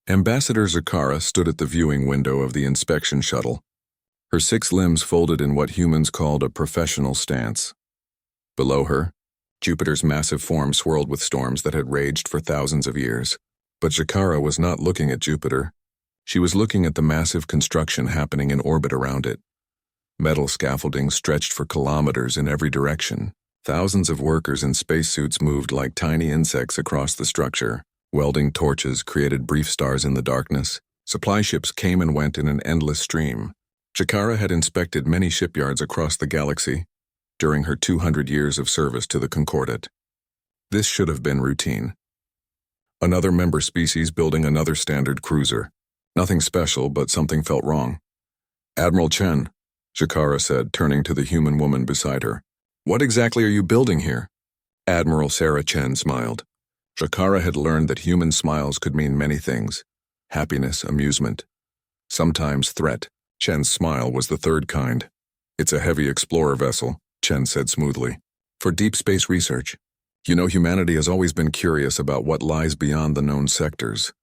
Ambassador Zakara stood at the viewing window of the inspection shuttle, her 6 limbs folded in what humans called a professional stance. Below her, Jupiter's massive form swirled with storms that had raged for thousands of years. But Zakara was not looking at Jupiter. She was looking at the massive construction happening in orbit around it. Metal scaffolding stretched for kilometers in every direction. Thousands of workers in spacesuits moved like tiny insects across the structure. Welding torches created brief stars in the darkness. Supply ships came and went in an endless stream. Zakara had inspected many shipyards across the galaxy during her 200 years of service to the Concordat. This should have been routine. Another member species building another standard cruiser. Nothing special, but something felt wrong. "Admiral Chen," Zakara said, turning to the human woman beside her. "What exactly are you building here?" Admiral Sarah Chen smiled. Zakara had learned that human smiles could mean many things: happiness, amusement, sometimes threat. Chen's smile was the third kind. "It's a heavy explorer vessel," Chen said smoothly, "for deep space research. You know, humanity has always been curious about what lies beyond the known sectors."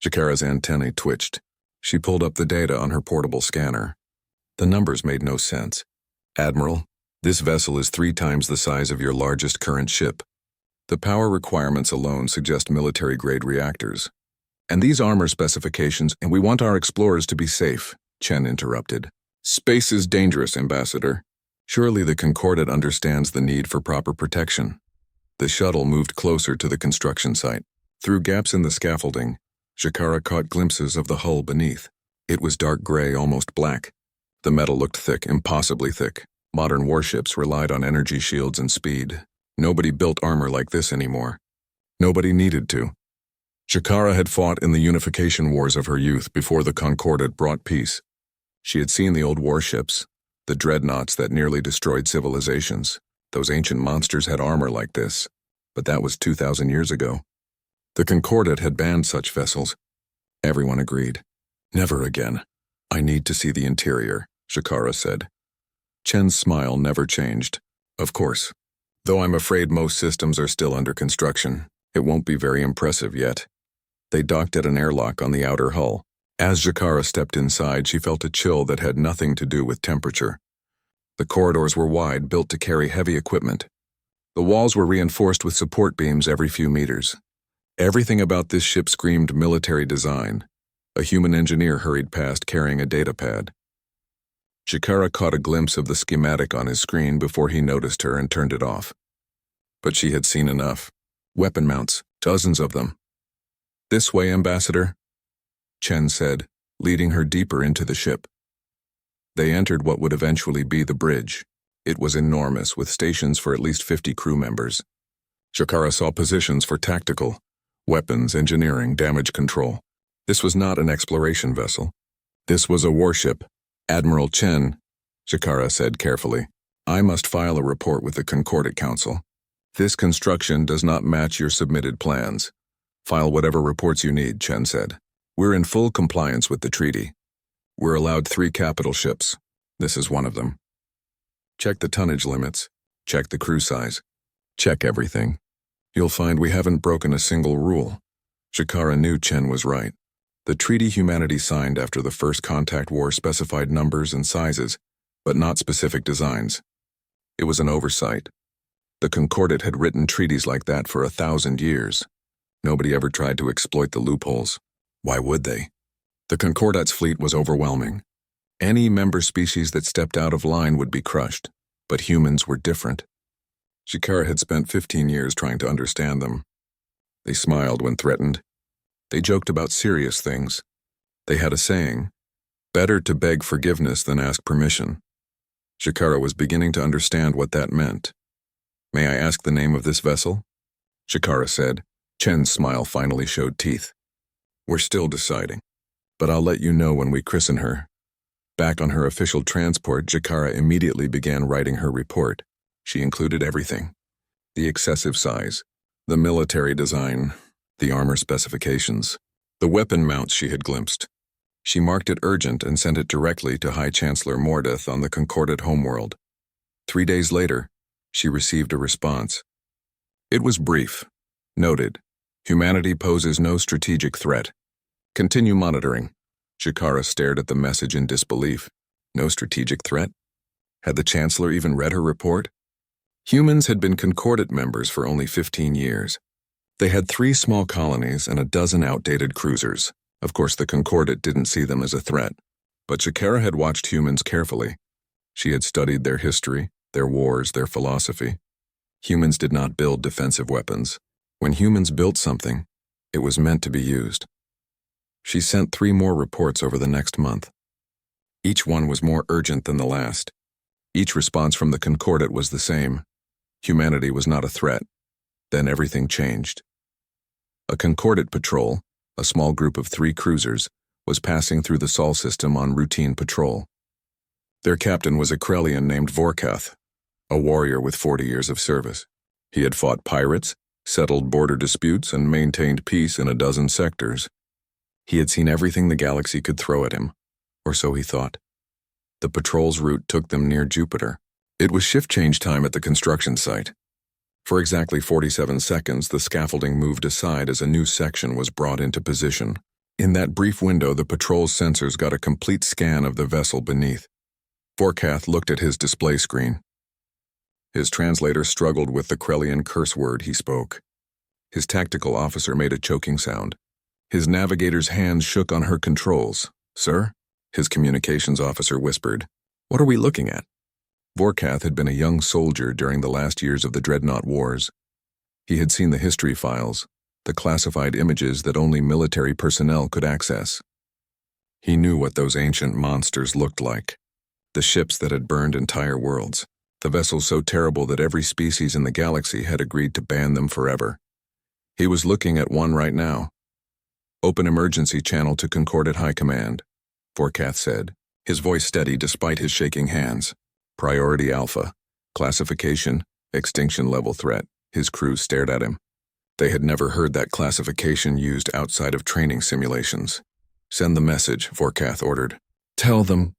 Zakara's antennae twitched. She pulled up the data on her portable scanner. The numbers made no sense. "Admiral, this vessel is 3 times the size of your largest current ship. The power requirements alone suggest military-grade reactors. And these armor specifications, and we want our explorers to be safe," Chen interrupted. "Space is dangerous, Ambassador. Surely the Concordat understands the need for proper protection." The shuttle moved closer to the construction site. Through gaps in the scaffolding, Zakara caught glimpses of the hull beneath. It was dark gray, almost black. The metal looked thick, impossibly thick. Modern warships relied on energy shields and speed. Nobody built armor like this anymore. Nobody needed to. Zakara had fought in the unification wars of her youth before the Concordat brought peace. She had seen the old warships, the dreadnoughts that nearly destroyed civilizations. Those ancient monsters had armor like this, but that was 2,000 years ago. The Concordat had banned such vessels. Everyone agreed. "Never again. I need to see the interior," Zakara said. Chen's smile never changed. "Of course. Though I'm afraid most systems are still under construction. It won't be very impressive yet." They docked at an airlock on the outer hull. As Zakara stepped inside, she felt a chill that had nothing to do with temperature. The corridors were wide, built to carry heavy equipment. The walls were reinforced with support beams every few meters. Everything about this ship screamed military design. A human engineer hurried past carrying a data pad. Zakara caught a glimpse of the schematic on his screen before he noticed her and turned it off. But she had seen enough. Weapon mounts, dozens of them. "This way, Ambassador," Chen said, leading her deeper into the ship. They entered what would eventually be the bridge. It was enormous, with stations for at least 50 crew members. Zakara saw positions for tactical, weapons, engineering, damage control. This was not an exploration vessel. This was a warship. "Admiral Chen," Zakara said carefully, "I must file a report with the Concordat Council. This construction does not match your submitted plans. File whatever reports you need," Chen said. "We're in full compliance with the treaty. We're allowed 3 capital ships. This is one of them. Check the tonnage limits. Check the crew size. Check everything. You'll find we haven't broken a single rule." Zakara knew Chen was right. The treaty humanity signed after the First Contact War specified numbers and sizes, but not specific designs. It was an oversight. The Concordat had written treaties like that for 1,000 years. Nobody ever tried to exploit the loopholes. Why would they? The Concordat's fleet was overwhelming. Any member species that stepped out of line would be crushed, but humans were different. Zakara had spent 15 years trying to understand them. They smiled when threatened. They joked about serious things. They had a saying, "Better to beg forgiveness than ask permission." Zakara was beginning to understand what that meant. "May I ask the name of this vessel?" Zakara said. Chen's smile finally showed teeth. "We're still deciding, but I'll let you know when we christen her." Back on her official transport, Zakara immediately began writing her report. She included everything: the excessive size, the military design, the armor specifications, the weapon mounts she had glimpsed. She marked it urgent and sent it directly to High Chancellor Mordeth on the Concordat homeworld. 3 days later, she received a response. It was brief. Noted, humanity poses no strategic threat. Continue monitoring. Shikara stared at the message in disbelief. No strategic threat? Had the Chancellor even read her report? Humans had been Concordat members for only 15 years. They had 3 small colonies and a dozen outdated cruisers. Of course, the Concordat didn't see them as a threat. But Shikara had watched humans carefully. She had studied their history, their wars, their philosophy. Humans did not build defensive weapons. When humans built something, it was meant to be used. She sent 3 more reports over the next month. Each one was more urgent than the last. Each response from the Concordat was the same. Humanity was not a threat. Then everything changed. A Concordat patrol, a small group of 3 cruisers, was passing through the Sol system on routine patrol. Their captain was a Krellian named Vorkath, a warrior with 40 years of service. He had fought pirates, settled border disputes, and maintained peace in a dozen sectors. He had seen everything the galaxy could throw at him, or so he thought. The patrol's route took them near Jupiter. It was shift change time at the construction site. For exactly 47 seconds, the scaffolding moved aside as a new section was brought into position. In that brief window, the patrol's sensors got a complete scan of the vessel beneath. Vorkath looked at his display screen. His translator struggled with the Krellian curse word he spoke. His tactical officer made a choking sound. His navigator's hands shook on her controls. "Sir?" His communications officer whispered. "What are we looking at?" Vorkath had been a young soldier during the last years of the Dreadnought Wars. He had seen the history files, the classified images that only military personnel could access. He knew what those ancient monsters looked like. The ships that had burned entire worlds. The vessels so terrible that every species in the galaxy had agreed to ban them forever. He was looking at one right now. "Open emergency channel to Concordat High Command," Vorkath said, his voice steady despite his shaking hands. "Priority Alpha. Classification, extinction level threat." His crew stared at him. They had never heard that classification used outside of training simulations. "Send the message," Vorkath ordered. "Tell them."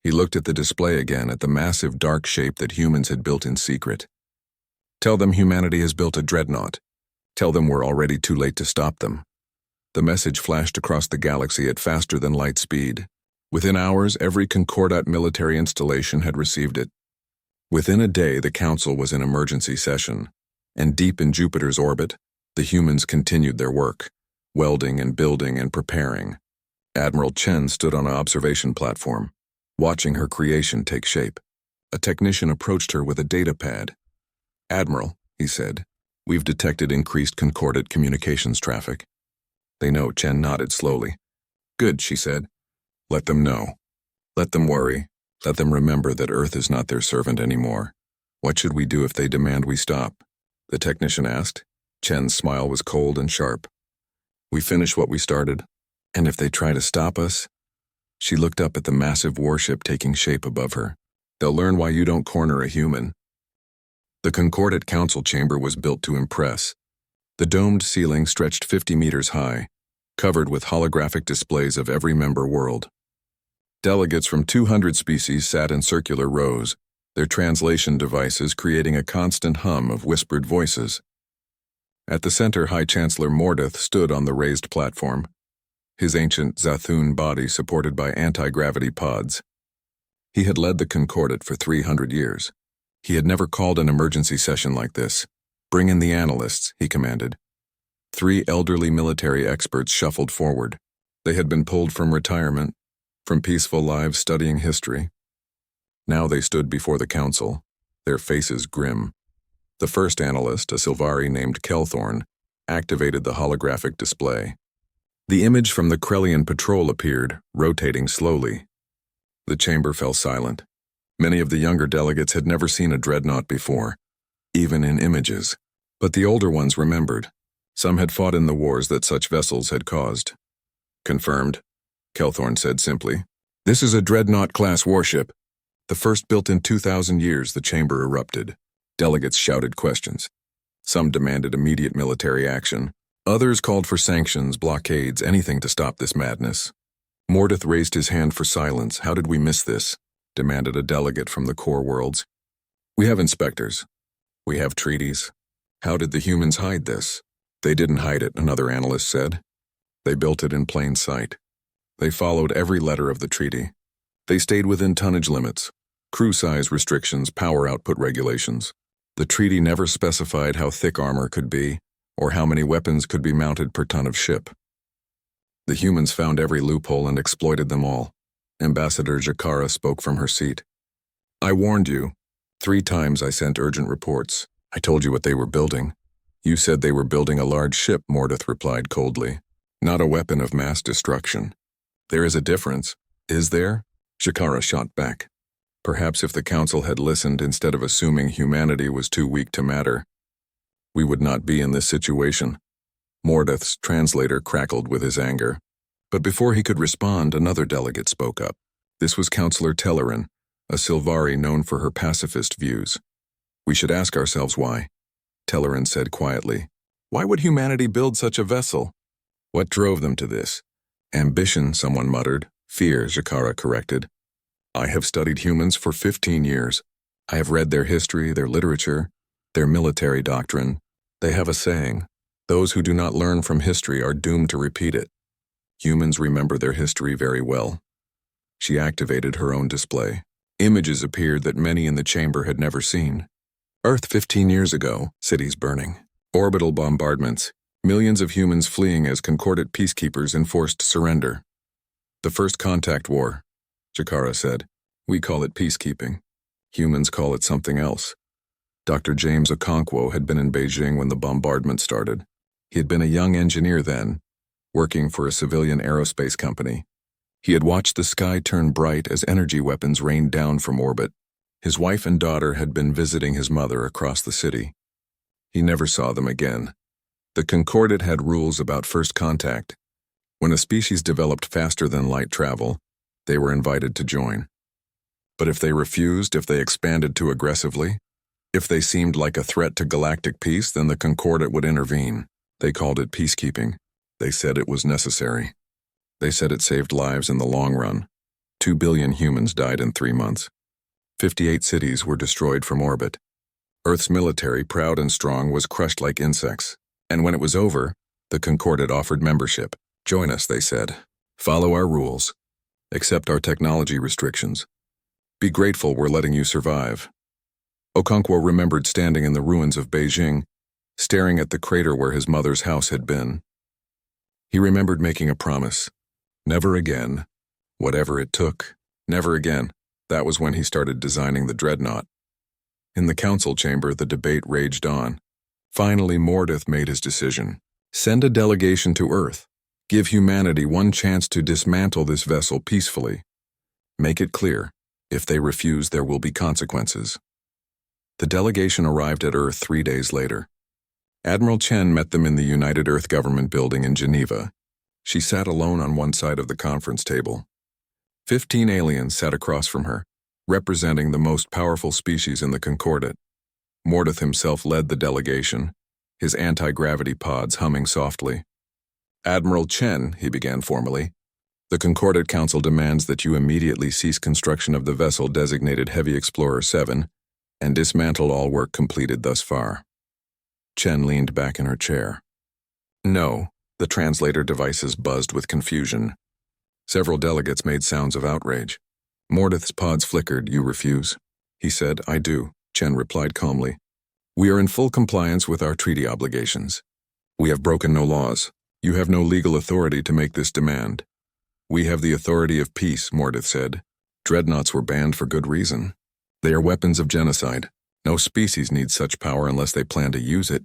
He looked at the display again, at the massive dark shape that humans had built in secret. "Tell them humanity has built a dreadnought. Tell them we're already too late to stop them." The message flashed across the galaxy at faster than light speed. Within hours, every Concordat military installation had received it. Within a day, the Council was in emergency session, and deep in Jupiter's orbit, the humans continued their work, welding and building and preparing. Admiral Chen stood on an observation platform, watching her creation take shape. A technician approached her with a data pad. "Admiral," he said, "we've detected increased Concordat communications traffic." "They know," Chen nodded slowly. "Good," she said. "Let them know. Let them worry. Let them remember that Earth is not their servant anymore. What should we do if they demand we stop?" the technician asked. Chen's smile was cold and sharp. "We finish what we started. And if they try to stop us?" She looked up at the massive warship taking shape above her. "They'll learn why you don't corner a human." The Concordat Council chamber was built to impress. The domed ceiling stretched 50 meters high, covered with holographic displays of every member world. Delegates from 200 species sat in circular rows, their translation devices creating a constant hum of whispered voices. At the center, High Chancellor Mordeth stood on the raised platform, his ancient Zathun body supported by anti-gravity pods. He had led the Concordat for 300 years. He had never called an emergency session like this. "Bring in the analysts," he commanded. 3 elderly military experts shuffled forward. They had been pulled from retirement, from peaceful lives studying history. Now they stood before the council, their faces grim. The first analyst, a Sylvari named Kelthorn, activated the holographic display. The image from the Krellian patrol appeared, rotating slowly. The chamber fell silent. Many of the younger delegates had never seen a dreadnought before, even in images. But the older ones remembered. Some had fought in the wars that such vessels had caused. "Confirmed," Kelthorn said simply. "This is a Dreadnought-class warship. The first built in 2,000 years," the chamber erupted. Delegates shouted questions. Some demanded immediate military action. Others called for sanctions, blockades, anything to stop this madness. Mordeth raised his hand for silence. "How did we miss this?" demanded a delegate from the core worlds. "We have inspectors. We have treaties. How did the humans hide this?" "They didn't hide it," another analyst said. They built it in plain sight. They followed every letter of the treaty. They stayed within tonnage limits, crew size restrictions, power output regulations. The treaty never specified how thick armor could be or how many weapons could be mounted per ton of ship. The humans found every loophole and exploited them all. Ambassador Jakara spoke from her seat. I warned you. 3 times I sent urgent reports. I told you what they were building. You said they were building a large ship, Mordeth replied coldly. Not a weapon of mass destruction. There is a difference. Is there? Jakara shot back. Perhaps if the council had listened instead of assuming humanity was too weak to matter, we would not be in this situation. Mordeth's translator crackled with his anger. But before he could respond, another delegate spoke up. This was Councillor Tellerin, a Silvari known for her pacifist views. We should ask ourselves why. Tellerin said quietly. Why would humanity build such a vessel? What drove them to this? Ambition, someone muttered. Fear, Jakara corrected. I have studied humans for 15 years. I have read their history, their literature, their military doctrine. They have a saying, those who do not learn from history are doomed to repeat it. Humans remember their history very well. She activated her own display. Images appeared that many in the chamber had never seen. Earth 15 years ago, cities burning. Orbital bombardments, millions of humans fleeing as concordant peacekeepers enforced surrender. The First Contact War, Jakara said. We call it peacekeeping. Humans call it something else. Dr. James Okonkwo had been in Beijing when the bombardment started. He had been a young engineer then, working for a civilian aerospace company. He had watched the sky turn bright as energy weapons rained down from orbit. His wife and daughter had been visiting his mother across the city. He never saw them again. The Concordat had rules about first contact. When a species developed faster than light travel, they were invited to join. But if they refused, if they expanded too aggressively, if they seemed like a threat to galactic peace, then the Concordat would intervene. They called it peacekeeping. They said it was necessary. They said it saved lives in the long run. 2 billion humans died in 3 months. 58 cities were destroyed from orbit. Earth's military, proud and strong, was crushed like insects. And when it was over, the Concordat offered membership. Join us, they said. Follow our rules. Accept our technology restrictions. Be grateful we're letting you survive. Okonkwo remembered standing in the ruins of Beijing, staring at the crater where his mother's house had been. He remembered making a promise. Never again. Whatever it took. Never again. That was when he started designing the Dreadnought. In the council chamber, the debate raged on. Finally, Mordeth made his decision. Send a delegation to Earth. Give humanity one chance to dismantle this vessel peacefully. Make it clear, if they refuse, there will be consequences. The delegation arrived at Earth 3 days later. Admiral Chen met them in the United Earth Government building in Geneva. She sat alone on one side of the conference table. 15 aliens sat across from her, representing the most powerful species in the Concordat. Mordeth himself led the delegation, his anti-gravity pods humming softly. Admiral Chen, he began formally, the Concordat Council demands that you immediately cease construction of the vessel designated Heavy Explorer 7 and dismantle all work completed thus far. Chen leaned back in her chair. No, the translator devices buzzed with confusion. Several delegates made sounds of outrage. Mordeth's pods flickered. You refuse? He said. I do, Chen replied calmly. We are in full compliance with our treaty obligations. We have broken no laws. You have no legal authority to make this demand. We have the authority of peace, Mordeth said. Dreadnoughts were banned for good reason. They are weapons of genocide. No species needs such power unless they plan to use it.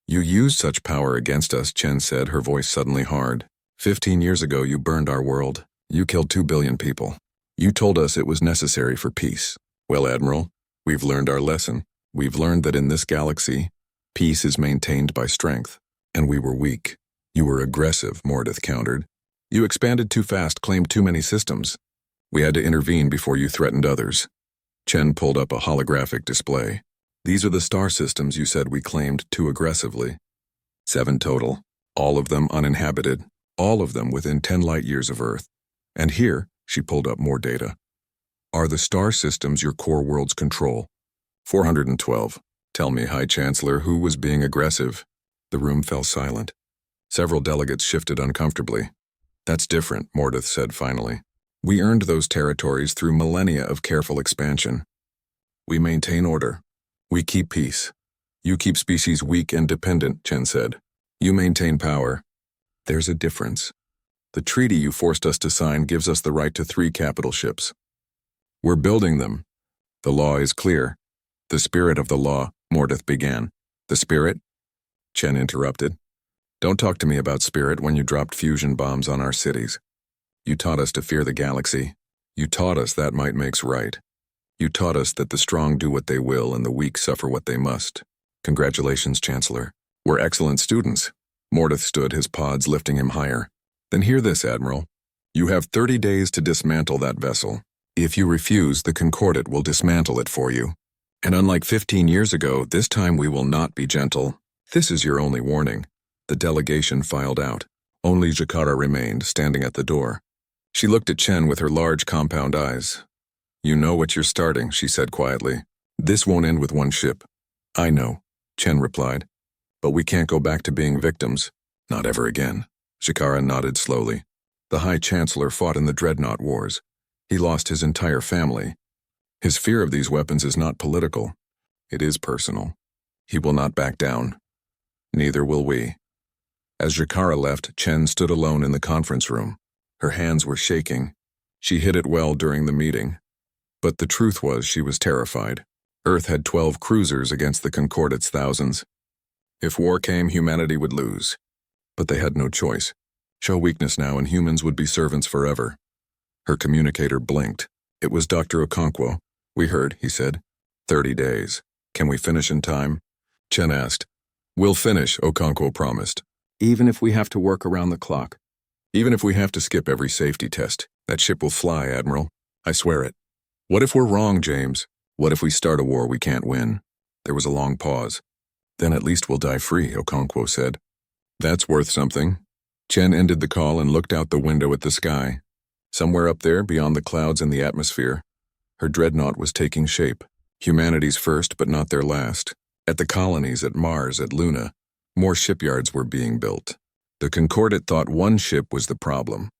You used such power against us, Chen said, her voice suddenly hard. 15 years ago you burned our world. You killed 2 billion people. You told us it was necessary for peace. Well, Admiral, we've learned our lesson. We've learned that in this galaxy, peace is maintained by strength. And we were weak. You were aggressive, Mordeth countered. You expanded too fast, claimed too many systems. We had to intervene before you threatened others. Chen pulled up a holographic display. These are the star systems you said we claimed too aggressively. 7 total, all of them uninhabited, all of them within 10 light years of Earth. And here, she pulled up more data. Are the star systems your core worlds control? 412. Tell me, High Chancellor, who was being aggressive? The room fell silent. Several delegates shifted uncomfortably. That's different, Mordeth said finally. We earned those territories through millennia of careful expansion. We maintain order. We keep peace. You keep species weak and dependent, Chen said. You maintain power. There's a difference. The treaty you forced us to sign gives us the right to 3 capital ships. We're building them. The law is clear. The spirit of the law, Mordeth began. The spirit? Chen interrupted. Don't talk to me about spirit when you dropped fusion bombs on our cities. You taught us to fear the galaxy. You taught us that might makes right. You taught us that the strong do what they will and the weak suffer what they must. Congratulations, Chancellor. We're excellent students. Mordeth stood, his pods lifting him higher. Then hear this, Admiral. You have 30 days to dismantle that vessel. If you refuse, the Concordat will dismantle it for you. And unlike 15 years ago, this time we will not be gentle. This is your only warning. The delegation filed out. Only Jakara remained, standing at the door. She looked at Chen with her large compound eyes. You know what you're starting, she said quietly. This won't end with one ship. I know, Chen replied. But we can't go back to being victims. Not ever again. Jakara nodded slowly. The High Chancellor fought in the Dreadnought Wars. He lost his entire family. His fear of these weapons is not political. It is personal. He will not back down. Neither will we. As Jakara left, Chen stood alone in the conference room. Her hands were shaking. She hid it well during the meeting. But the truth was she was terrified. Earth had 12 cruisers against the Concordat's thousands. If war came, humanity would lose. But they had no choice. Show weakness now and humans would be servants forever. Her communicator blinked. It was Dr. Okonkwo. We heard, he said. 30 days. Can we finish in time? Chen asked. We'll finish, Okonkwo promised. Even if we have to work around the clock. Even if we have to skip every safety test. That ship will fly, Admiral. I swear it. What if we're wrong, James? What if we start a war we can't win? There was a long pause. Then at least we'll die free, Okonkwo said. That's worth something. Chen ended the call and looked out the window at the sky. Somewhere up there, beyond the clouds and the atmosphere, her dreadnought was taking shape. Humanity's first, but not their last. At the colonies, at Mars, at Luna, more shipyards were being built. The Concordat thought one ship was the problem.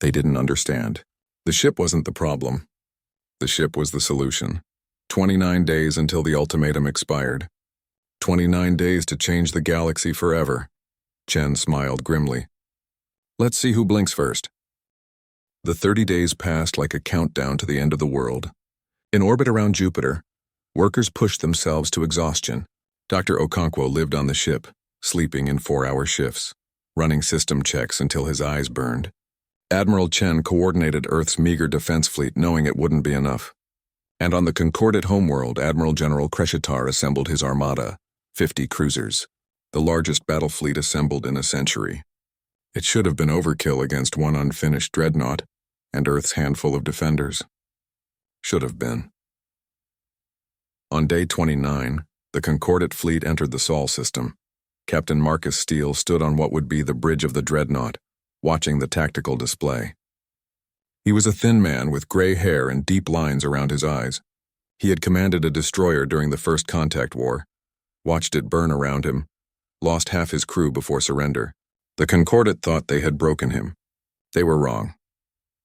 They didn't understand. The ship wasn't the problem. The ship was the solution. 29 days until the ultimatum expired. 29 days to change the galaxy forever. Chen smiled grimly. Let's see who blinks first. The 30 days passed like a countdown to the end of the world. In orbit around Jupiter, workers pushed themselves to exhaustion. Dr. Okonkwo lived on the ship, sleeping in 4-hour shifts, running system checks until his eyes burned. Admiral Chen coordinated Earth's meager defense fleet, knowing it wouldn't be enough. And on the Concordat homeworld, Admiral General Kreshitar assembled his armada, 50 cruisers, the largest battle fleet assembled in a century. It should have been overkill against one unfinished dreadnought and Earth's handful of defenders. Should have been. On day 29, the Concordat fleet entered the Sol system. Captain Marcus Steele stood on what would be the bridge of the Dreadnought, watching the tactical display. He was a thin man with gray hair and deep lines around his eyes. He had commanded a destroyer during the First Contact War, watched it burn around him, lost half his crew before surrender. The Concordat thought they had broken him. They were wrong.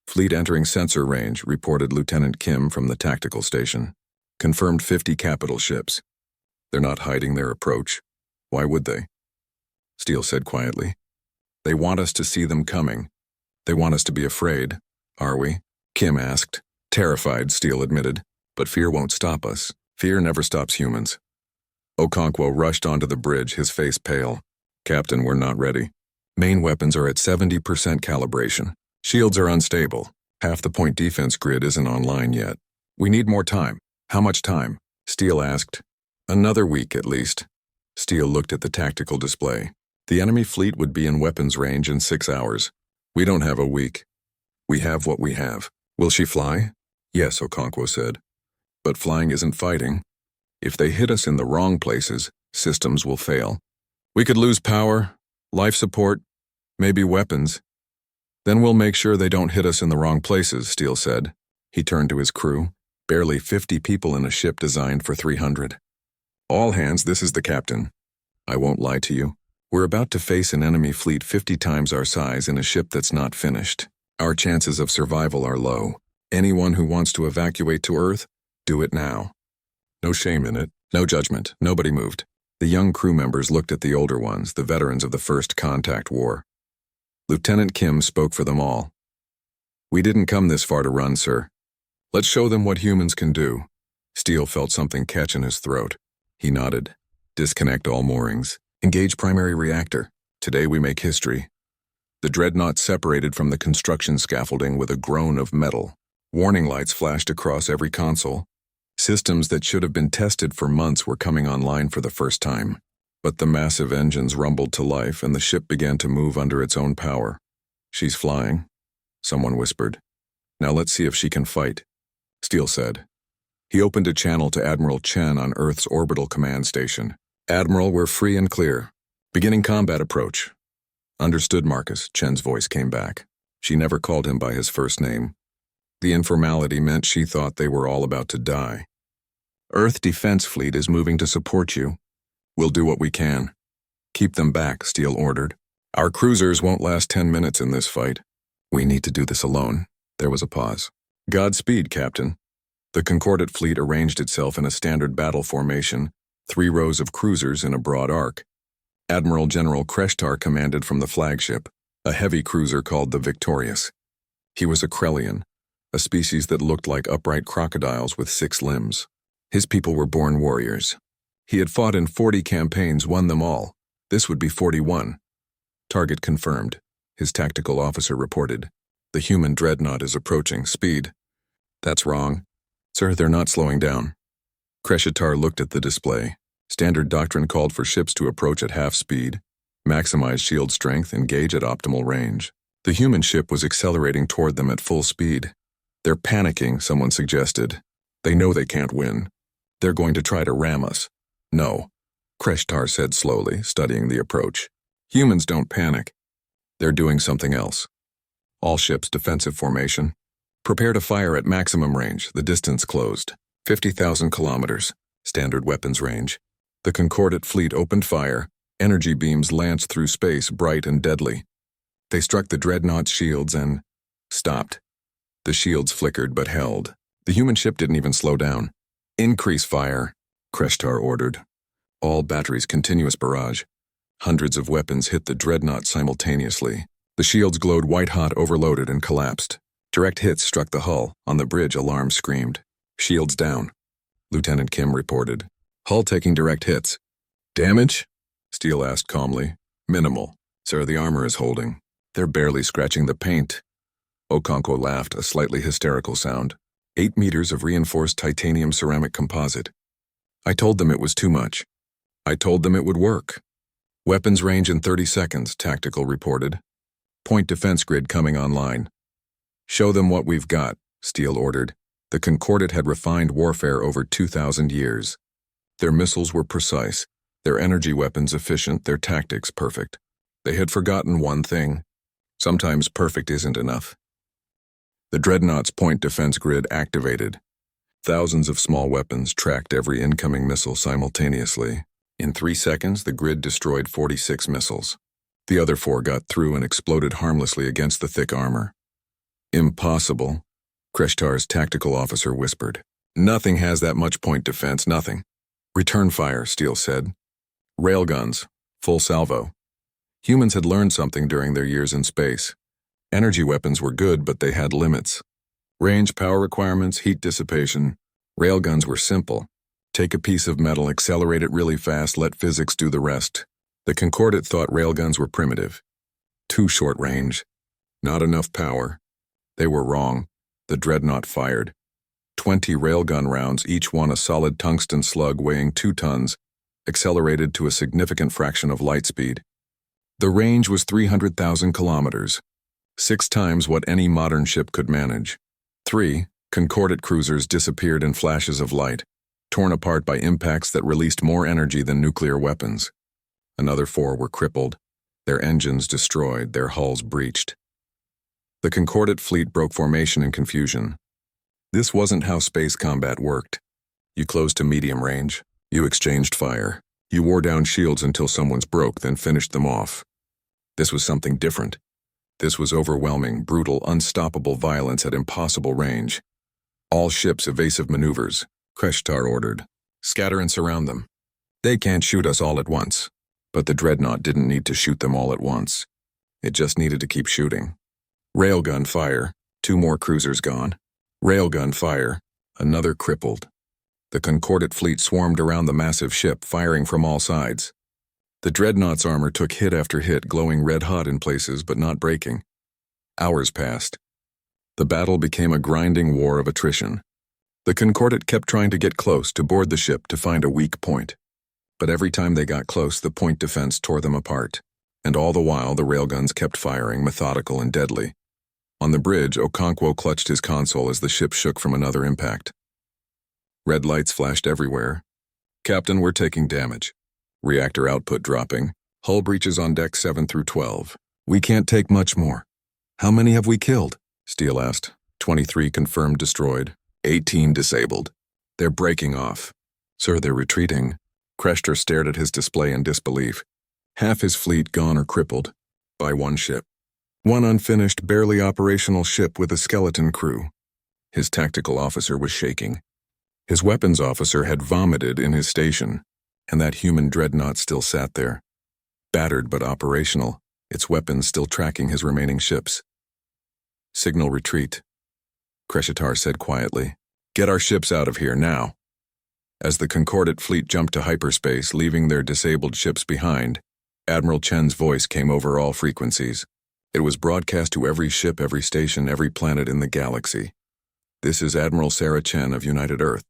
Fleet entering sensor range, reported Lieutenant Kim from the tactical station. Confirmed 50 capital ships. They're not hiding their approach. Why would they? Steele said quietly. They want us to see them coming. They want us to be afraid. Are we? Kim asked. Terrified, Steele admitted. But fear won't stop us. Fear never stops humans. Okonkwo rushed onto the bridge, his face pale. Captain, we're not ready. Main weapons are at 70% calibration. Shields are unstable. Half the point defense grid isn't online yet. We need more time. How much time? Steele asked. Another week at least. Steele looked at the tactical display. The enemy fleet would be in weapons range in 6 hours. We don't have a week. We have what we have. Will she fly? Yes, Okonkwo said. But flying isn't fighting. If they hit us in the wrong places, systems will fail. We could lose power, life support, maybe weapons. Then we'll make sure they don't hit us in the wrong places, Steele said. He turned to his crew. Barely 50 people in a ship designed for 300. All hands, this is the captain. I won't lie to you. We're about to face an enemy fleet 50 times our size in a ship that's not finished. Our chances of survival are low. Anyone who wants to evacuate to Earth, do it now. No shame in it, no judgment, nobody moved. The young crew members looked at the older ones, the veterans of the First Contact War. Lieutenant Kim spoke for them all. We didn't come this far to run, sir. Let's show them what humans can do. Steele felt something catch in his throat. He nodded. Disconnect all moorings. Engage primary reactor. Today we make history. The Dreadnought separated from the construction scaffolding with a groan of metal. Warning lights flashed across every console. Systems that should have been tested for months were coming online for the first time. But the massive engines rumbled to life and the ship began to move under its own power. She's flying, someone whispered. Now let's see if she can fight, Steele said. He opened a channel to Admiral Chen on Earth's orbital command station. Admiral, we're free and clear. Beginning combat approach. Understood, Marcus, Chen's voice came back. She never called him by his first name. The informality meant she thought they were all about to die. Earth Defense Fleet is moving to support you. We'll do what we can. Keep them back, Steele ordered. Our cruisers won't last 10 minutes in this fight. We need to do this alone. There was a pause. Godspeed, Captain. The Concordat fleet arranged itself in a standard battle formation, 3 rows of cruisers in a broad arc. Admiral General Kreshtar commanded from the flagship, a heavy cruiser called the Victorious. He was a Krellian, a species that looked like upright crocodiles with 6 limbs. His people were born warriors. He had fought in 40 campaigns, won them all. This would be 41. Target confirmed, his tactical officer reported. The human Dreadnought is approaching. Speed. That's wrong. Sir, they're not slowing down. Kreshtar looked at the display. Standard doctrine called for ships to approach at half speed, maximize shield strength, engage at optimal range. The human ship was accelerating toward them at full speed. They're panicking, someone suggested. They know they can't win. They're going to try to ram us. No, Kreshtar said slowly, studying the approach. Humans don't panic. They're doing something else. All ships defensive formation. Prepare to fire at maximum range, the distance closed. 50,000 kilometers, standard weapons range. The Concordat fleet opened fire. Energy beams lanced through space, bright and deadly. They struck the Dreadnought's shields and stopped. The shields flickered but held. The human ship didn't even slow down. Increase fire, Kreshtar ordered. All batteries continuous barrage. Hundreds of weapons hit the Dreadnought simultaneously. The shields glowed white-hot, overloaded, and collapsed. Direct hits struck the hull. On the bridge, alarm screamed. Shields down, Lieutenant Kim reported. Hull taking direct hits. Damage? Steele asked calmly. Minimal. Sir, the armor is holding. They're barely scratching the paint. Okonkwo laughed, a slightly hysterical sound. 8 meters of reinforced titanium ceramic composite. I told them it was too much. I told them it would work. Weapons range in 30 seconds, Tactical reported. Point defense grid coming online. Show them what we've got, Steele ordered. The Concordat had refined warfare over 2,000 years. Their missiles were precise, their energy weapons efficient, their tactics perfect. They had forgotten one thing. Sometimes perfect isn't enough. The Dreadnought's point defense grid activated. Thousands of small weapons tracked every incoming missile simultaneously. In 3 seconds, the grid destroyed 46 missiles. The other 4 got through and exploded harmlessly against the thick armor. Impossible, Kreshtar's tactical officer whispered. Nothing has that much point defense, nothing. Return fire, Steele said. Railguns, full salvo. Humans had learned something during their years in space. Energy weapons were good, but they had limits. Range, power requirements, heat dissipation. Railguns were simple. Take a piece of metal, accelerate it really fast, let physics do the rest. The Concordat thought railguns were primitive. Too short range. Not enough power. They were wrong. The Dreadnought fired. 20 railgun rounds, each one a solid tungsten slug weighing 2 tons, accelerated to a significant fraction of light speed. The range was 300,000 kilometers, 6 times what any modern ship could manage. 3 Concordat cruisers disappeared in flashes of light, torn apart by impacts that released more energy than nuclear weapons. Another 4 were crippled, their engines destroyed, their hulls breached. The Concordat fleet broke formation in confusion. This wasn't how space combat worked. You closed to medium range. You exchanged fire. You wore down shields until someone's broke, then finished them off. This was something different. This was overwhelming, brutal, unstoppable violence at impossible range. All ships evasive maneuvers, Kreshtar ordered. Scatter and surround them. They can't shoot us all at once. But the Dreadnought didn't need to shoot them all at once. It just needed to keep shooting. Railgun fire, 2 more cruisers gone. Railgun fire, another crippled. The Concordat fleet swarmed around the massive ship, firing from all sides. The Dreadnought's armor took hit after hit, glowing red-hot in places but not breaking. Hours passed. The battle became a grinding war of attrition. The Concordat kept trying to get close to board the ship to find a weak point. But every time they got close, the point defense tore them apart. And all the while, the railguns kept firing, methodical and deadly. On the bridge, Okonkwo clutched his console as the ship shook from another impact. Red lights flashed everywhere. Captain, we're taking damage. Reactor output dropping. Hull breaches on deck 7 through 12. We can't take much more. How many have we killed? Steele asked. 23 confirmed destroyed. 18 disabled. They're breaking off. Sir, they're retreating. Kreshtar stared at his display in disbelief. Half his fleet gone or crippled. By one ship. One unfinished, barely operational ship with a skeleton crew. His tactical officer was shaking. His weapons officer had vomited in his station, and that human Dreadnought still sat there. Battered but operational, its weapons still tracking his remaining ships. Signal retreat. Kreshtar said quietly. Get our ships out of here now. As the Concordat fleet jumped to hyperspace, leaving their disabled ships behind, Admiral Chen's voice came over all frequencies. It was broadcast to every ship, every station, every planet in the galaxy. This is Admiral Sarah Chen of United Earth.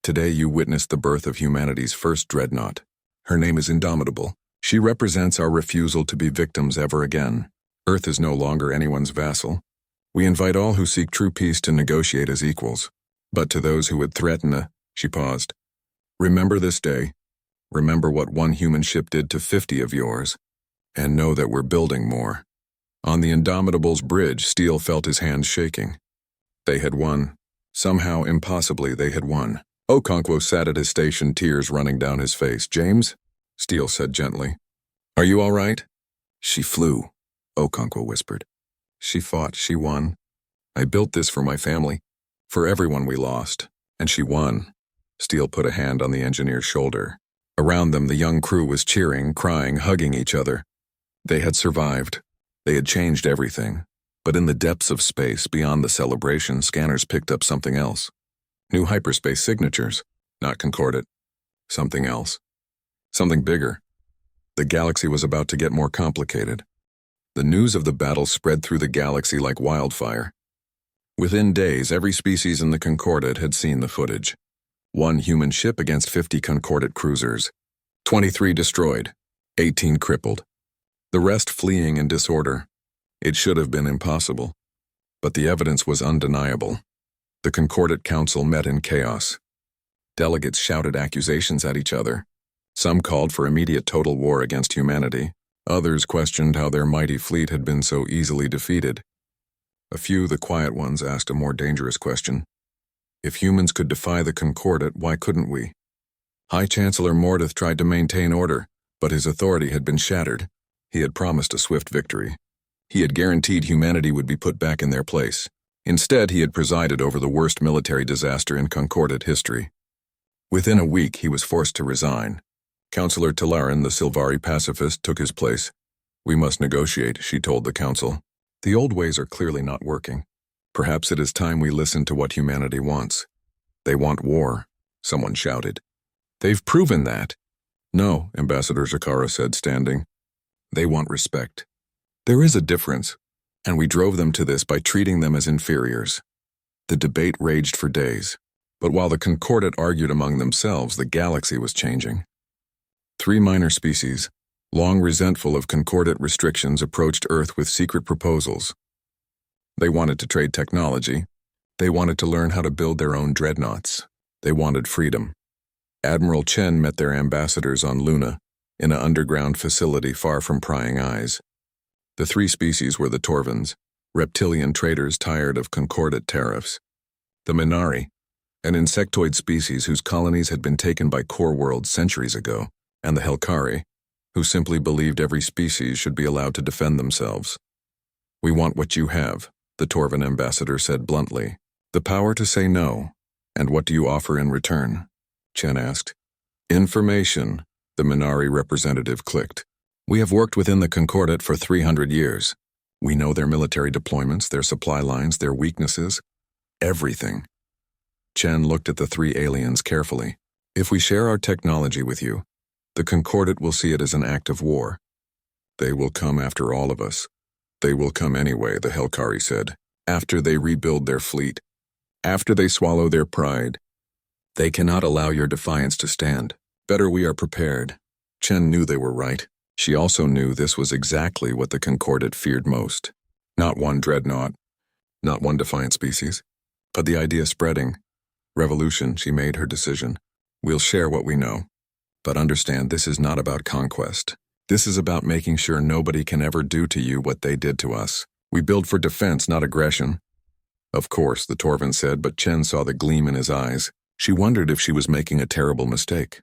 Today you witnessed the birth of humanity's first Dreadnought. Her name is Indomitable. She represents our refusal to be victims ever again. Earth is no longer anyone's vassal. We invite all who seek true peace to negotiate as equals. But to those who would threaten she paused. Remember this day. Remember what one human ship did to 50 of yours. And know that we're building more. On the Indomitable's bridge, Steele felt his hands shaking. They had won. Somehow, impossibly, they had won. Okonkwo sat at his station, tears running down his face. James? Steele said gently. Are you all right? She flew, Okonkwo whispered. She fought, she won. I built this for my family, for everyone we lost, and she won. Steele put a hand on the engineer's shoulder. Around them, the young crew was cheering, crying, hugging each other. They had survived. They had changed everything. But in the depths of space, beyond the celebration, scanners picked up something else. New hyperspace signatures, not Concordat. Something else. Something bigger. The galaxy was about to get more complicated. The news of the battle spread through the galaxy like wildfire. Within days, every species in the Concordat had seen the footage. 1 human ship against 50 Concordat cruisers. 23 destroyed. 18 crippled. The rest fleeing in disorder. It should have been impossible. But the evidence was undeniable. The Concordat Council met in chaos. Delegates shouted accusations at each other. Some called for immediate total war against humanity. Others questioned how their mighty fleet had been so easily defeated. A few, the quiet ones, asked a more dangerous question. If humans could defy the Concordat, why couldn't we? High Chancellor Mordeth tried to maintain order, but his authority had been shattered. He had promised a swift victory. He had guaranteed humanity would be put back in their place. Instead, he had presided over the worst military disaster in Concordat history. Within a week, he was forced to resign. Councillor Talaran, the Silvari pacifist, took his place. We must negotiate, she told the council. The old ways are clearly not working. Perhaps it is time we listen to what humanity wants. They want war, someone shouted. They've proven that. No, Ambassador Zakara said, standing. They want respect. There is a difference, and we drove them to this by treating them as inferiors. The debate raged for days, but while the Concordat argued among themselves, the galaxy was changing. 3 minor species, long resentful of Concordat restrictions, approached Earth with secret proposals. They wanted to trade technology. They wanted to learn how to build their own dreadnoughts. They wanted freedom. Admiral Chen met their ambassadors on Luna, in an underground facility far from prying eyes. The 3 species were the Torvans, reptilian traders tired of Concordat tariffs. The Minari, an insectoid species whose colonies had been taken by core worlds centuries ago. and the Helkari, who simply believed every species should be allowed to defend themselves. "We want what you have," the Torvan ambassador said bluntly. "The power to say no. And what do you offer in return?" Chen asked. "Information," the Minari representative clicked. "We have worked within the Concordat for 300 years. We know their military deployments, their supply lines, their weaknesses. Everything." Chen looked at the three aliens carefully. "If we share our technology with you, the Concordat will see it as an act of war. They will come after all of us. They will come anyway," the Helkari said. "After they rebuild their fleet. After they swallow their pride. They cannot allow your defiance to stand. Better we are prepared." Chen knew they were right. She also knew this was exactly what the Concordat feared most. Not one Dreadnought, not one defiant species, but the idea spreading. Revolution, she made her decision. "We'll share what we know. But understand, this is not about conquest. This is about making sure nobody can ever do to you what they did to us. We build for defense, not aggression." "Of course," the Torvan said, but Chen saw the gleam in his eyes. She wondered if she was making a terrible mistake.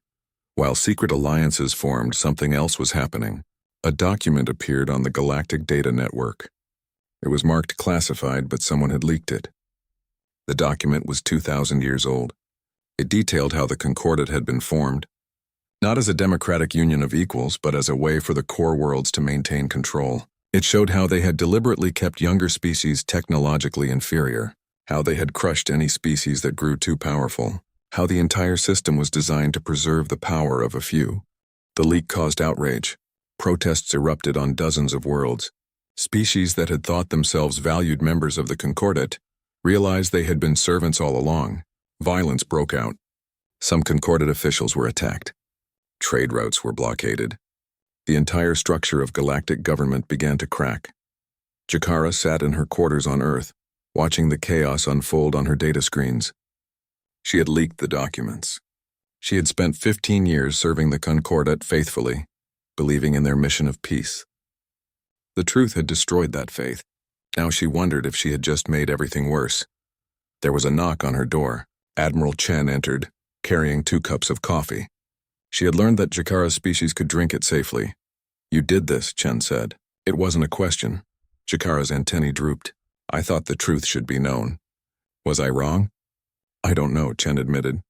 While secret alliances formed, something else was happening. A document appeared on the Galactic Data Network. It was marked classified, but someone had leaked it. The document was 2,000 years old. It detailed how the Concordat had been formed, not as a democratic union of equals, but as a way for the core worlds to maintain control. It showed how they had deliberately kept younger species technologically inferior, how they had crushed any species that grew too powerful, how the entire system was designed to preserve the power of a few. The leak caused outrage. Protests erupted on dozens of worlds. Species that had thought themselves valued members of the Concordat realized they had been servants all along. Violence broke out. Some Concordat officials were attacked. Trade routes were blockaded. The entire structure of galactic government began to crack. Jakara sat in her quarters on Earth, watching the chaos unfold on her data screens. She had leaked the documents. She had spent 15 years serving the Concordat faithfully, believing in their mission of peace. The truth had destroyed that faith. Now she wondered if she had just made everything worse. There was a knock on her door. Admiral Chen entered, carrying 2 cups of coffee. She had learned that Jakara's species could drink it safely. "You did this," Chen said. It wasn't a question. Jakara's antennae drooped. "I thought the truth should be known. Was I wrong?" "I don't know," Chen admitted.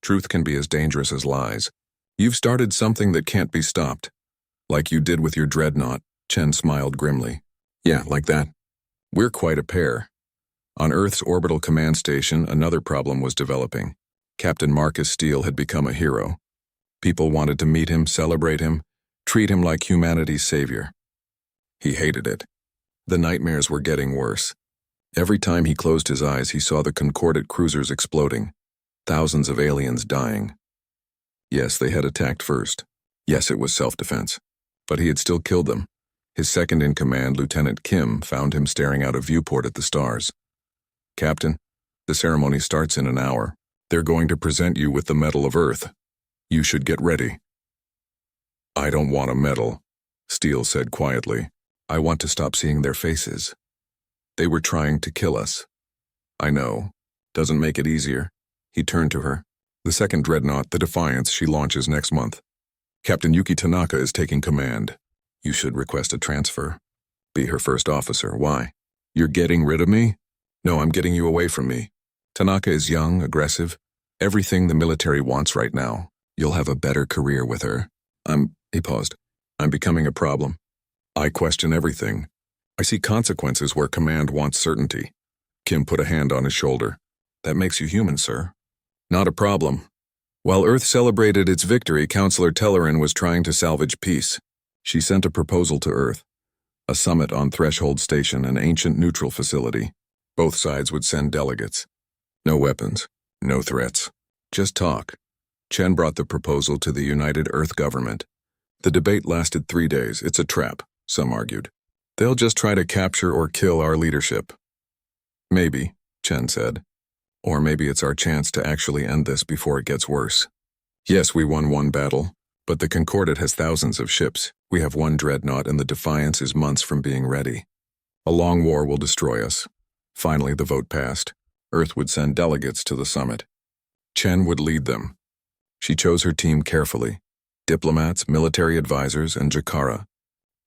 "Truth can be as dangerous as lies. You've started something that can't be stopped. Like you did with your Dreadnought," Chen smiled grimly. "Yeah, like that. We're quite a pair." On Earth's orbital command station, another problem was developing. Captain Marcus Steele had become a hero. People wanted to meet him, celebrate him, treat him like humanity's savior. He hated it. The nightmares were getting worse. Every time he closed his eyes, he saw the Concordat cruisers exploding, thousands of aliens dying. Yes, they had attacked first. Yes, it was self-defense. But he had still killed them. His second-in-command, Lieutenant Kim, found him staring out a viewport at the stars. "Captain, the ceremony starts in an hour. They're going to present you with the Medal of Earth. You should get ready." "I don't want a medal," Steele said quietly. "I want to stop seeing their faces. They were trying to kill us." "I know. Doesn't make it easier." He turned to her. "The second Dreadnought, the Defiance, she launches next month. Captain Yuki Tanaka is taking command. You should request a transfer. Be her first officer." "Why? You're getting rid of me?" "No, I'm getting you away from me. Tanaka is young, aggressive, everything the military wants right now. You'll have a better career with her." He paused. "I'm becoming a problem. I question everything. I see consequences where command wants certainty." Kim put a hand on his shoulder. "That makes you human, sir." "Not a problem." While Earth celebrated its victory, Counselor Tellerin was trying to salvage peace. She sent a proposal to Earth. A summit on Threshold Station, an ancient neutral facility. Both sides would send delegates. No weapons, no threats. Just talk. Chen brought the proposal to the United Earth government. The debate lasted 3 days. "It's a trap," some argued. "They'll just try to capture or kill our leadership." "Maybe," Chen said. "Or maybe it's our chance to actually end this before it gets worse. Yes, we won one battle, but the Concordat has thousands of ships. We have one Dreadnought and the Defiance is months from being ready. A long war will destroy us." Finally, the vote passed. Earth would send delegates to the summit. Chen would lead them. She chose her team carefully. diplomats, military advisors, and Jakara,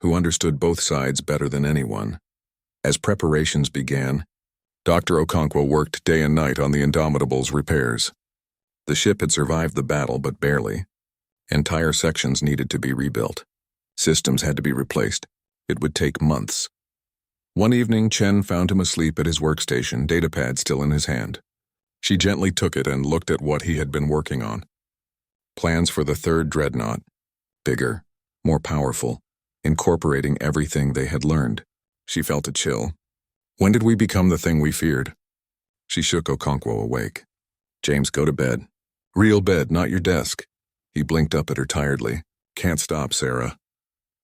who understood both sides better than anyone. As preparations began, Dr. Okonkwo worked day and night on the Indomitable's repairs. The ship had survived the battle, but barely. Entire sections needed to be rebuilt. Systems had to be replaced. It would take months. One evening, Chen found him asleep at his workstation, datapad still in his hand. She gently took it and looked at what he had been working on. Plans for the third Dreadnought. Bigger, more powerful, incorporating everything they had learned. She felt a chill. When did we become the thing we feared? She shook Okonkwo awake. James, go to bed. Real bed, not your desk. He blinked up at her tiredly. Can't stop, Sarah.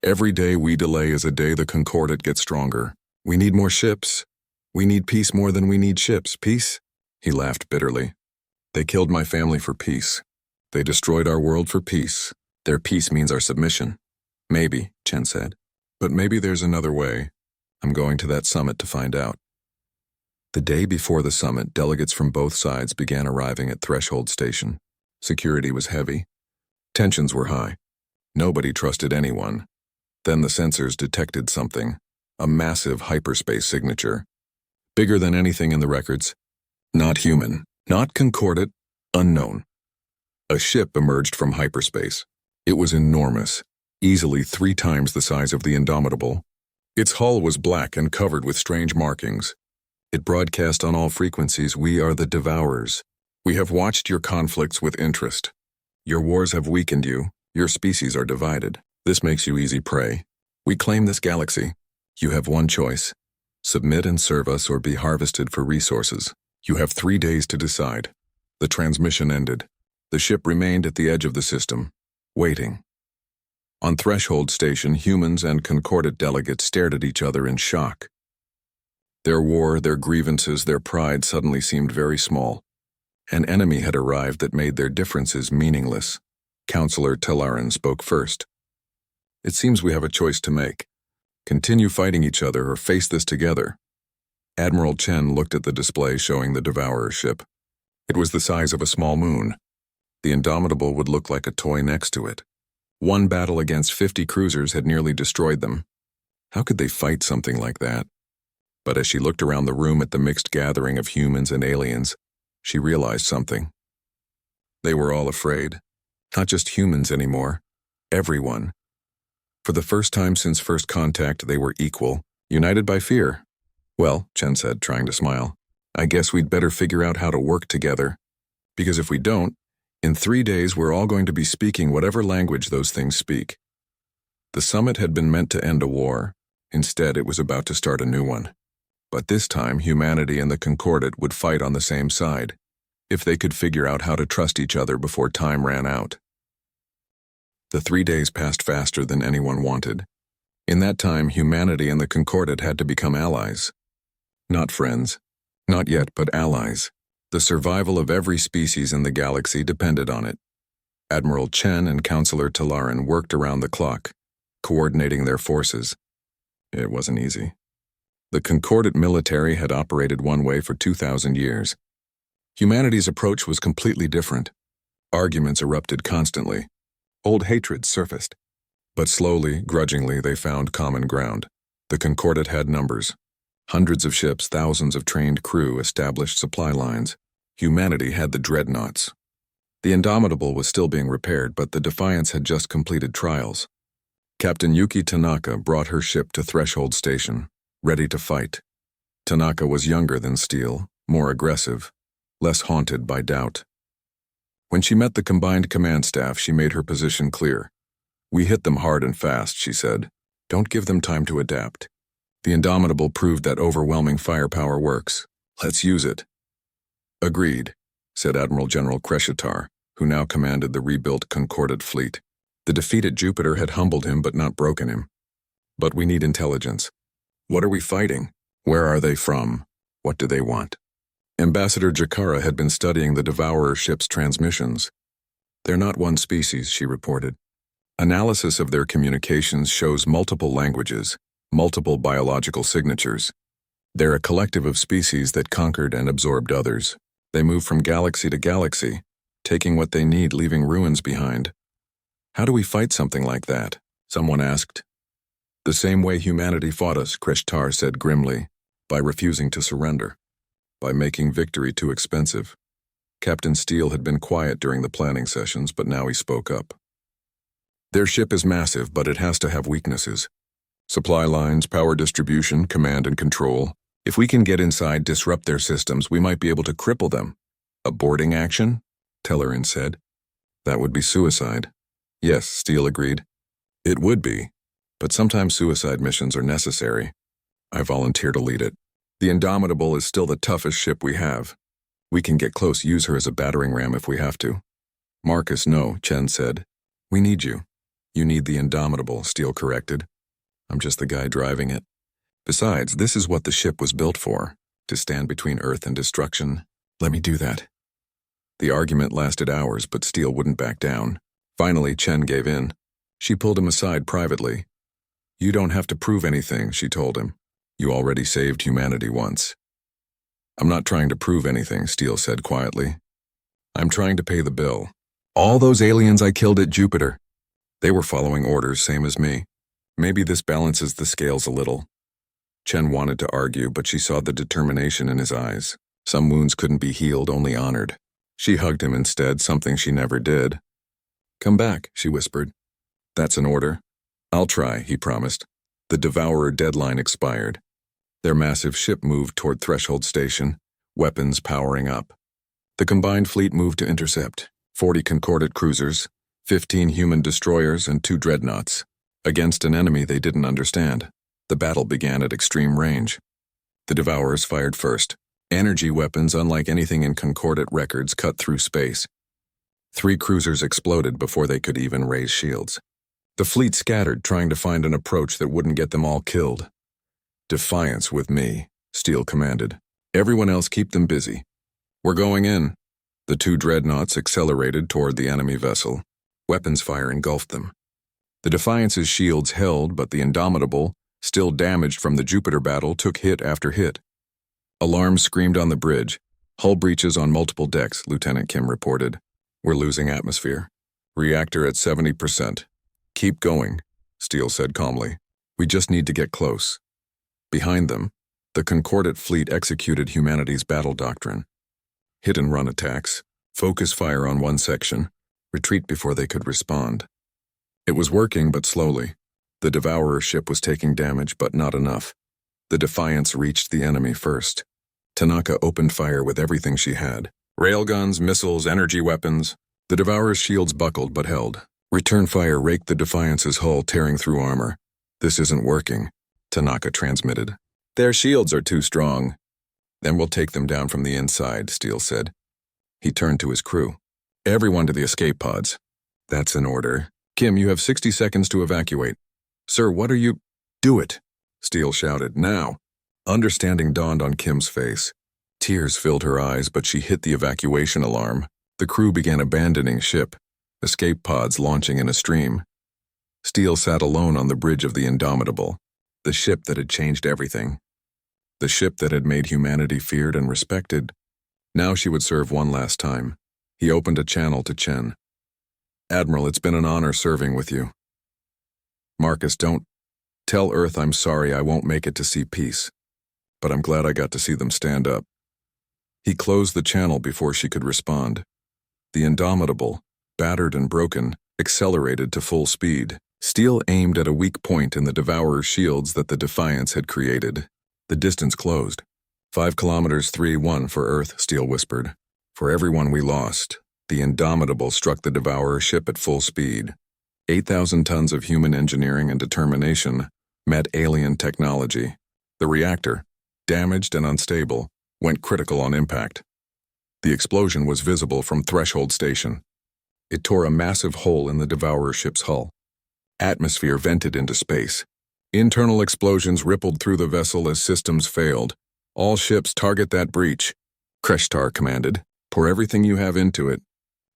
Every day we delay is a day the Concordat gets stronger. We need more ships. We need peace more than we need ships. Peace? He laughed bitterly. They killed my family for peace. They destroyed our world for peace. Their peace means our submission. Maybe, Chen said. But maybe there's another way. I'm going to that summit to find out. The day before the summit, delegates from both sides began arriving at Threshold Station. Security was heavy. Tensions were high. Nobody trusted anyone. Then the sensors detected something, a massive hyperspace signature. Bigger than anything in the records. Not human, not Concordat, unknown. A ship emerged from hyperspace. It was enormous, easily 3 times the size of the Indomitable. Its hull was black and covered with strange markings. It broadcast on all frequencies, "We are the Devourers. We have watched your conflicts with interest. Your wars have weakened you. Your species are divided. This makes you easy prey. We claim this galaxy. You have one choice. Submit and serve us or be harvested for resources. You have 3 days to decide." The transmission ended. The ship remained at the edge of the system, waiting. On Threshold Station, humans and Concordat delegates stared at each other in shock. Their war, their grievances, their pride suddenly seemed very small. An enemy had arrived that made their differences meaningless. Counselor Talaran spoke first. "It seems we have a choice to make. Continue fighting each other or face this together." Admiral Chen looked at the display showing the Devourer ship. It was the size of a small moon. The Indomitable would look like a toy next to it. One battle against 50 cruisers had nearly destroyed them. How could they fight something like that? But as she looked around the room at the mixed gathering of humans and aliens, she realized something. They were all afraid. Not just humans anymore. Everyone. For the first time since first contact, they were equal, united by fear. "Well," Chen said, trying to smile, "I guess we'd better figure out how to work together. Because if we don't, in 3 days we're all going to be speaking whatever language those things speak." The summit had been meant to end a war. Instead, it was about to start a new one. But this time, humanity and the Concordat would fight on the same side, if they could figure out how to trust each other before time ran out. The 3 days passed faster than anyone wanted. In that time, humanity and the Concordat had to become allies. Not friends. Not yet, but allies. The survival of every species in the galaxy depended on it. Admiral Chen and Counselor Talaran worked around the clock, coordinating their forces. It wasn't easy. The Concordat military had operated one way for 2,000 years. Humanity's approach was completely different. Arguments erupted constantly. Old hatreds surfaced. But slowly, grudgingly, they found common ground. The Concordat had numbers. Hundreds of ships, thousands of trained crew, established supply lines. Humanity had the Dreadnoughts. The Indomitable was still being repaired, but the Defiance had just completed trials. Captain Yuki Tanaka brought her ship to Threshold Station, ready to fight. Tanaka was younger than Steele, more aggressive, less haunted by doubt. When she met the combined command staff, she made her position clear. "We hit them hard and fast," she said. "Don't give them time to adapt. The Indomitable proved that overwhelming firepower works. Let's use it." "Agreed," said Admiral General Kreshitar, who now commanded the rebuilt Concordat fleet. The defeat at Jupiter had humbled him but not broken him. "But we need intelligence. What are we fighting? Where are they from? What do they want?" Ambassador Jakara had been studying the Devourer ship's transmissions. "They're not one species," she reported. "Analysis of their communications shows multiple languages, multiple biological signatures. They're a collective of species that conquered and absorbed others. They move from galaxy to galaxy, taking what they need, leaving ruins behind. How do we fight something like that? Someone asked. The same way humanity fought us, Kreshtar said grimly, by refusing to surrender, by making victory too expensive. Captain Steele had been quiet during the planning sessions, but now he spoke up. Their ship is massive, but it has to have weaknesses. Supply lines, power distribution, command and control. If we can get inside, disrupt their systems, we might be able to cripple them. A boarding action? Tellerin said. That would be suicide. Yes, Steele agreed. It would be, but sometimes suicide missions are necessary. I volunteer to lead it. The Indomitable is still the toughest ship we have. We can get close, use her as a battering ram if we have to. Marcus, no, Chen said. We need you. You need the Indomitable, Steele corrected. I'm just the guy driving it. Besides, this is what the ship was built for, to stand between Earth and destruction. Let me do that. The argument lasted hours, but Steele wouldn't back down. Finally, Chen gave in. She pulled him aside privately. You don't have to prove anything, she told him. You already saved humanity once. I'm not trying to prove anything, Steele said quietly. I'm trying to pay the bill. All those aliens I killed at Jupiter. They were following orders, same as me. Maybe this balances the scales a little. Chen wanted to argue, but she saw the determination in his eyes. Some wounds couldn't be healed, only honored. She hugged him instead, something she never did. Come back, she whispered. That's an order. I'll try, he promised. The Devourer deadline expired. Their massive ship moved toward Threshold Station, weapons powering up. The combined fleet moved to intercept. 40 Concordat cruisers, 15 human destroyers, and 2 dreadnoughts. Against an enemy they didn't understand. The battle began at extreme range. The Devourers fired first. Energy weapons, unlike anything in Concordat records, cut through space. 3 cruisers exploded before they could even raise shields. The fleet scattered, trying to find an approach that wouldn't get them all killed. Defiance with me, Steele commanded. Everyone else keep them busy. We're going in. The 2 dreadnoughts accelerated toward the enemy vessel. Weapons fire engulfed them. The Defiance's shields held, but the Indomitable, still damaged from the Jupiter battle, took hit after hit. Alarms screamed on the bridge. Hull breaches on multiple decks, Lieutenant Kim reported. We're losing atmosphere. Reactor at 70%. Keep going, Steele said calmly. We just need to get close. Behind them, the Concordat fleet executed humanity's battle doctrine. Hit-and-run attacks, focus fire on one section, retreat before they could respond. It was working, but slowly. The Devourer ship was taking damage, but not enough. The Defiance reached the enemy first. Tanaka opened fire with everything she had. Railguns, missiles, energy weapons. The Devourer's shields buckled but held. Return fire raked the Defiance's hull, tearing through armor. This isn't working, Tanaka transmitted. Their shields are too strong. Then we'll take them down from the inside, Steele said. He turned to his crew. Everyone to the escape pods. That's an order. Kim, you have 60 seconds to evacuate. Sir, what are you— Do it, Steele shouted. Now. Understanding dawned on Kim's face. Tears filled her eyes, but she hit the evacuation alarm. The crew began abandoning ship, escape pods launching in a stream. Steele sat alone on the bridge of the Indomitable, the ship that had changed everything. The ship that had made humanity feared and respected. Now she would serve one last time. He opened a channel to Chen. Admiral, it's been an honor serving with you. Marcus, don't tell Earth I'm sorry I won't make it to see peace, but I'm glad I got to see them stand up. He closed the channel before she could respond. The Indomitable, battered and broken, accelerated to full speed. Steele aimed at a weak point in the Devourer's shields that the Defiance had created. The distance closed. 5 kilometers 3-1 for Earth, Steele whispered. For everyone we lost, the Indomitable struck the Devourer ship at full speed. 8,000 tons of human engineering and determination met alien technology. The reactor, damaged and unstable, went critical on impact. The explosion was visible from Threshold Station. It tore a massive hole in the Devourer ship's hull. Atmosphere vented into space. Internal explosions rippled through the vessel as systems failed. All ships target that breach, Kreshtar commanded. Pour everything you have into it.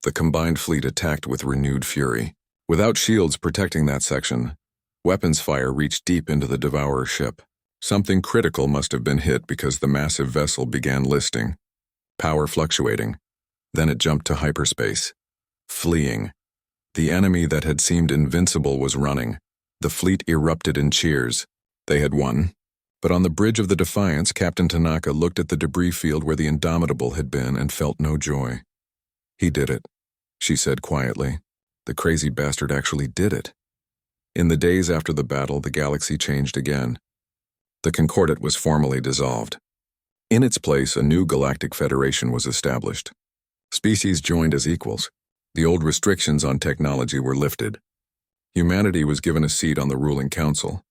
The combined fleet attacked with renewed fury. Without shields protecting that section, weapons fire reached deep into the Devourer ship. Something critical must have been hit because the massive vessel began listing. Power fluctuating. Then it jumped to hyperspace. Fleeing. The enemy that had seemed invincible was running. The fleet erupted in cheers. They had won. But on the bridge of the Defiance, Captain Tanaka looked at the debris field where the Indomitable had been and felt no joy. "He did it," she said quietly. "The crazy bastard actually did it." In the days after the battle, the galaxy changed again. The Concordat was formally dissolved. In its place, a new Galactic Federation was established. Species joined as equals. The old restrictions on technology were lifted. Humanity was given a seat on the ruling council.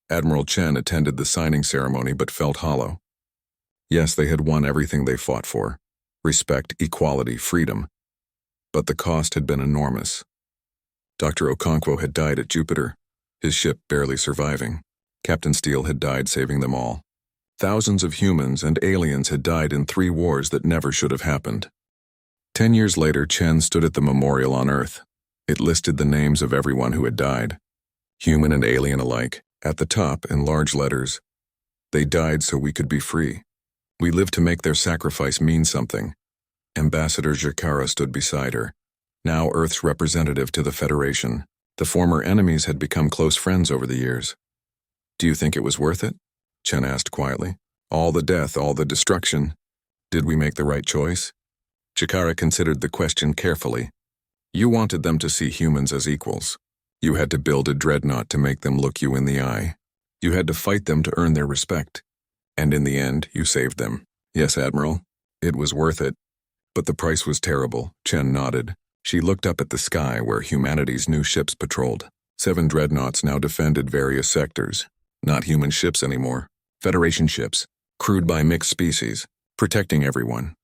Admiral Chen attended the signing ceremony but felt hollow. Yes, they had won everything they fought for: respect, equality, freedom. But the cost had been enormous. Dr. Okonkwo had died at Jupiter, his ship barely surviving. Captain Steele had died saving them all. Thousands of humans and aliens had died in 3 wars that never should have happened. 10 years later, Chen stood at the memorial on Earth. It listed the names of everyone who had died, human and alien alike. At the top, in large letters, "They died so we could be free. We lived to make their sacrifice mean something." Ambassador Jakara stood beside her, now Earth's representative to the Federation. The former enemies had become close friends over the years. "Do you think it was worth it?" Chen asked quietly. "All the death, all the destruction. Did we make the right choice?" Jakara considered the question carefully. "You wanted them to see humans as equals. You had to build a dreadnought to make them look you in the eye. You had to fight them to earn their respect. And in the end, you saved them." "Yes, Admiral. It was worth it. But the price was terrible." Chen nodded. She looked up at the sky where humanity's new ships patrolled. 7 dreadnoughts now defended various sectors. Not human ships anymore. Federation ships, crewed by mixed species, protecting everyone.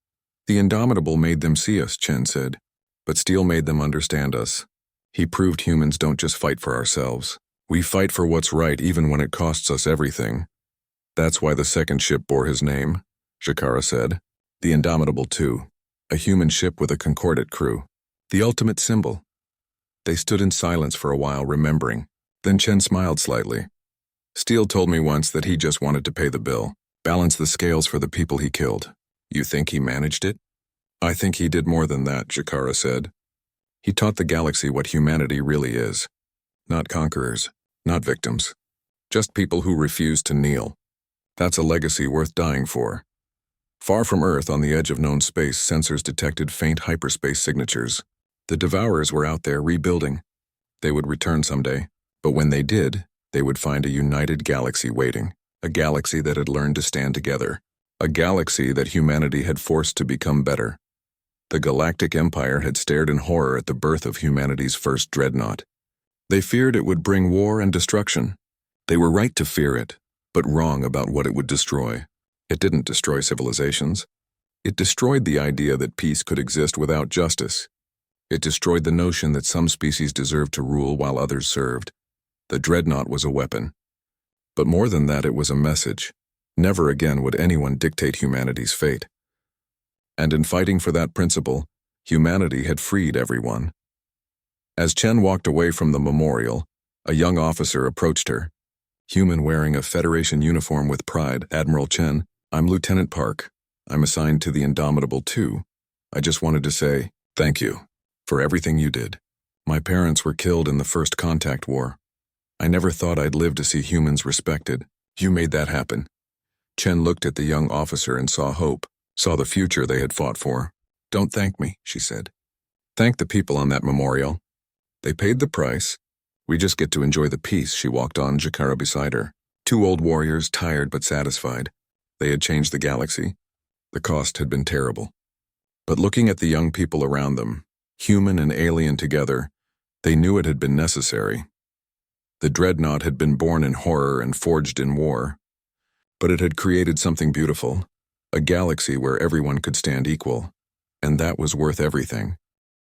"The Indomitable made them see us," Chen said. "But Steele made them understand us. He proved humans don't just fight for ourselves. We fight for what's right even when it costs us everything. That's why the second ship bore his name," Jakara said. "The Indomitable too. A human ship with a Concordat crew. The ultimate symbol." They stood in silence for a while, remembering. Then Chen smiled slightly. "Steele told me once that he just wanted to pay the bill, balance the scales for the people he killed. You think he managed it?" "I think he did more than that," Jakara said. "He taught the galaxy what humanity really is. Not conquerors, not victims. Just people who refuse to kneel. That's a legacy worth dying for." Far from Earth, on the edge of known space, sensors detected faint hyperspace signatures. The Devourers were out there rebuilding. They would return someday, but when they did, they would find a united galaxy waiting. A galaxy that had learned to stand together. A galaxy that humanity had forced to become better. The Galactic Empire had stared in horror at the birth of humanity's first dreadnought. They feared it would bring war and destruction. They were right to fear it, but wrong about what it would destroy. It didn't destroy civilizations. It destroyed the idea that peace could exist without justice. It destroyed the notion that some species deserved to rule while others served. The dreadnought was a weapon. But more than that, it was a message. Never again would anyone dictate humanity's fate. And in fighting for that principle, humanity had freed everyone. As Chen walked away from the memorial, a young officer approached her. Human wearing a Federation uniform with pride. "Admiral Chen, I'm Lieutenant Park. I'm assigned to the Indomitable too. I just wanted to say, thank you, for everything you did. My parents were killed in the First Contact War. I never thought I'd live to see humans respected. You made that happen." Chen looked at the young officer and saw hope, saw the future they had fought for. "Don't thank me," she said. "Thank the people on that memorial. They paid the price. We just get to enjoy the peace." She walked on, Jakara beside her. 2 old warriors, tired but satisfied. They had changed the galaxy. The cost had been terrible. But looking at the young people around them, human and alien together, they knew it had been necessary. The dreadnought had been born in horror and forged in war. But it had created something beautiful, a galaxy where everyone could stand equal, and that was worth everything.